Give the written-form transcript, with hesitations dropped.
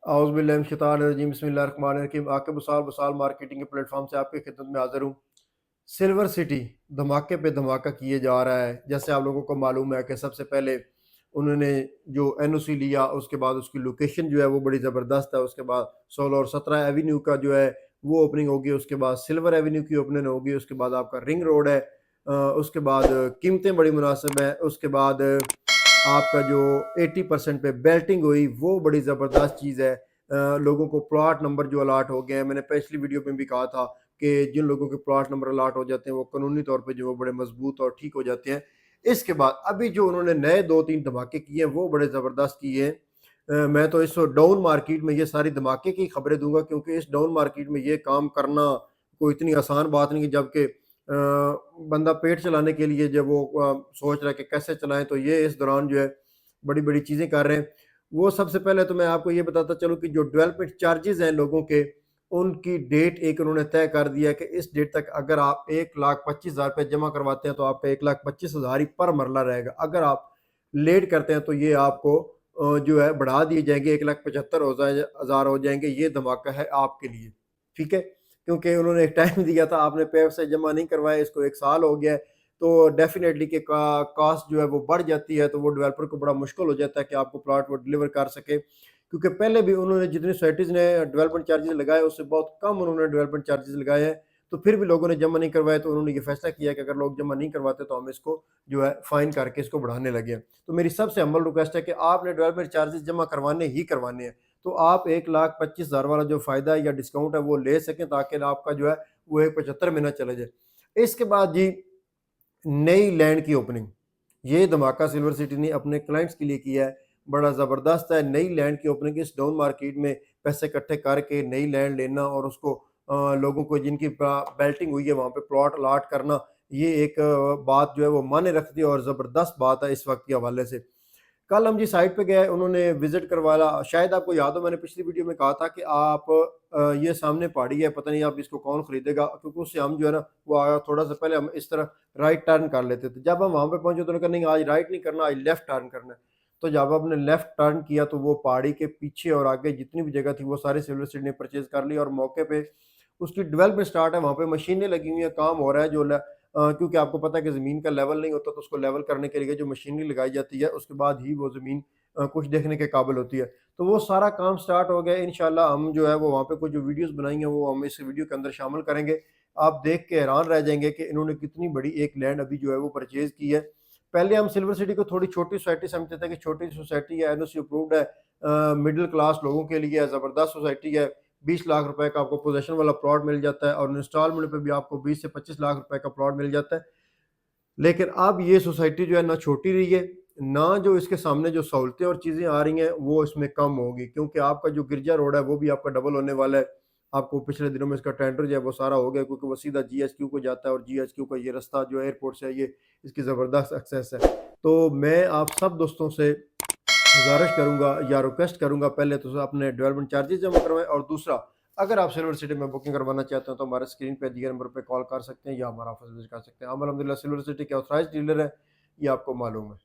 औज़ुबिल्लाहिमिनश्शैतानिर्रजीम बिस्मिल्लाहिर्रहमानिर्रहीम। Aqib उसाल vassal marketing के platform से आपकी खिदमत में हाज़िर हूँ। सिल्वर सिटी धमाके पे धमाका किए जा रहा है। जैसे आप लोगों को मालूम है कि सबसे पहले उन्होंने जो एनओसी लिया, उसके बाद उसकी लोकेशन जो है वो बड़ी ज़बरदस्त है। उसके बाद 16 और 17 एवेन्यू का जो है वो ओपनिंग होगी। उसके बाद सिल्वर एवेन्यू की ओपनिंग होगी। उसके बाद आपका रिंग रोड है। उसके बाद कीमतें बड़ी मुनासिब हैं। उसके बाद आपका जो 80% पे बेल्टिंग हुई वो बड़ी ज़बरदस्त चीज़ है। लोगों को प्लॉट नंबर जो अलाट हो गए हैं, मैंने पिछली वीडियो में भी कहा था कि जिन लोगों के प्लॉट नंबर अलाट हो जाते हैं वो कानूनी तौर पे जो वो बड़े मजबूत और ठीक हो जाते हैं। इसके बाद अभी जो उन्होंने नए 2-3 धमाके किए हैं वो बड़े ज़बरदस्त किए हैं। मैं तो इस डाउन मार्केट में ये सारी धमाके की खबरें दूंगा, क्योंकि इस डाउन मार्केट में ये काम करना कोई इतनी आसान बात नहीं है। जबकि बंदा पेट चलाने के लिए जब वो सोच रहा है कि कैसे चलाएं, तो ये इस दौरान जो है बड़ी बड़ी चीज़ें कर रहे हैं। वो सबसे पहले तो मैं आपको ये बताता चलूँ कि जो डेवलपमेंट चार्जेस हैं लोगों के, उनकी डेट एक उन्होंने तय कर दिया कि इस डेट तक अगर आप 1,25,000 रुपये जमा करवाते हैं तो आपका 1,25,000 ही पर मरला रहेगा। अगर आप लेट करते हैं तो ये आपको जो है बढ़ा दिए जाएंगे, 1,75,000 हो जाएंगे। ये धमाका है आपके लिए, ठीक है। क्योंकि उन्होंने एक टाइम दिया था, आपने पैसे जमा नहीं करवाए, इसको 1 साल हो गया है, तो डेफिनेटली कि कास्ट जो है वो बढ़ जाती है, तो वो डेवलपर को बड़ा मुश्किल हो जाता है कि आपको प्लॉट वो डिलीवर कर सके। क्योंकि पहले भी उन्होंने जितनी सोसाइटीज़ ने डेवलपमेंट चार्जेस लगाए उससे बहुत कम उन्होंने डेवलपमेंट चार्जेस लगाए हैं, तो फिर भी लोगों ने जमा नहीं करवाए। तो उन्होंने ये फैसला किया कि अगर लोग जमा नहीं करवाते तो हम इसको जो है फाइन करके इसको बढ़ाने लगे हैं। तो मेरी सबसे हम्बल रिक्वेस्ट है कि आपने डेवलपमेंट चार्जेस जमा करवाने ही करवाने हैं, तो आप 1,25,000 वाला जो फ़ायदा या डिस्काउंट है वो ले सकें, ताकि आपका जो है वो 1,75 में ना चले जाए। इसके बाद जी, नई लैंड की ओपनिंग, ये धमाका सिल्वर सिटी ने अपने क्लाइंट्स के लिए किया है, बड़ा ज़बरदस्त है। नई लैंड की ओपनिंग इस डाउन मार्केट में पैसे इकट्ठे करके नई लैंड लेना और उसको लोगों को जिनकी बेल्टिंग हुई है वहाँ पे प्लॉट अलाट करना, ये एक बात जो है वो मायने रखती है और ज़बरदस्त बात है इस वक्त के हवाले से। कल हम जिस साइट पे गए उन्होंने विजिट करवाया, शायद आपको याद हो मैंने पिछली वीडियो में कहा था कि आप ये सामने पहाड़ी है, पता नहीं आप इसको कौन खरीदेगा, क्योंकि उससे हम जो है ना वो थोड़ा सा पहले हम इस तरह राइट टर्न कर लेते थे। जब हम वहाँ पे पहुंचे तो उन्होंने कहा नहीं, आज राइट नहीं करना, आज लेफ्ट टर्न करना है। तो जब आपने लेफ्ट टर्न किया तो वो पहाड़ी के पीछे और आगे जितनी भी जगह थी वो सारी सिल्वर सिटी ने परचेज कर ली, और मौके पे उसकी डेवलपमेंट स्टार्ट है। वहाँ पे मशीनें लगी हुई हैं, काम हो रहा है। क्योंकि आपको पता है कि ज़मीन का लेवल नहीं होता, तो उसको लेवल करने के लिए जो मशीनरी लगाई जाती है उसके बाद ही वो ज़मीन कुछ देखने के काबिल होती है। तो वो सारा काम स्टार्ट हो गया। इंशाल्लाह हम जो है वो वहाँ पे कुछ जो वीडियोज़ बनाई हैं वो हम इस वीडियो के अंदर शामिल करेंगे। आप देख के हैरान रह जाएँगे कि इन्होंने कितनी बड़ी एक लैंड अभी जो है वो परचेज़ की है। पहले हम सिल्वर सिटी को थोड़ी छोटी सोसाइटी समझते थे कि छोटी सोसाइटी है, एनओसी अप्रूव्ड है, मिडिल क्लास लोगों के लिए है, ज़बरदस्त सोसाइटी है। 20 लाख रुपए का आपको पोजेसन वाला प्लॉट मिल जाता है और इंस्टॉलमेंट पे भी आपको 20 से 25 लाख रुपए का प्लॉट मिल जाता है। लेकिन अब ये सोसाइटी जो है ना छोटी रही है, ना जो इसके सामने जो सहूलतें और चीज़ें आ रही हैं वो इसमें कम होगी, क्योंकि आपका जो गिरजा रोड है वो भी आपका डबल होने वाला है। आपको पिछले दिनों में इसका टेंडर जो है वो सारा हो गया, क्योंकि वो सीधा जीएचक्यू को जाता है और जीएचक्यू का ये रास्ता जो एयरपोर्ट से है ये इसकी ज़बरदस्त एक्सेस है। तो मैं आप सब दोस्तों से गुज़ारिश करूँगा या रिक्वेस्ट करूँगा, पहले तो अपने डेवलपमेंट चार्जेस जमा करवाएँ, और दूसरा, अगर आप सिल्वर सिटी में बुकिंग करवाना चाहते हैं तो हमारे स्क्रीन पे दिए नंबर पे कॉल कर सकते हैं या हमारा ऑफिस विजिट कर सकते हैं। हम अल्हम्दुलिल्लाह सिल्वर सिटी के ऑथराइज्ड डीलर हैं, ये आपको मालूम है।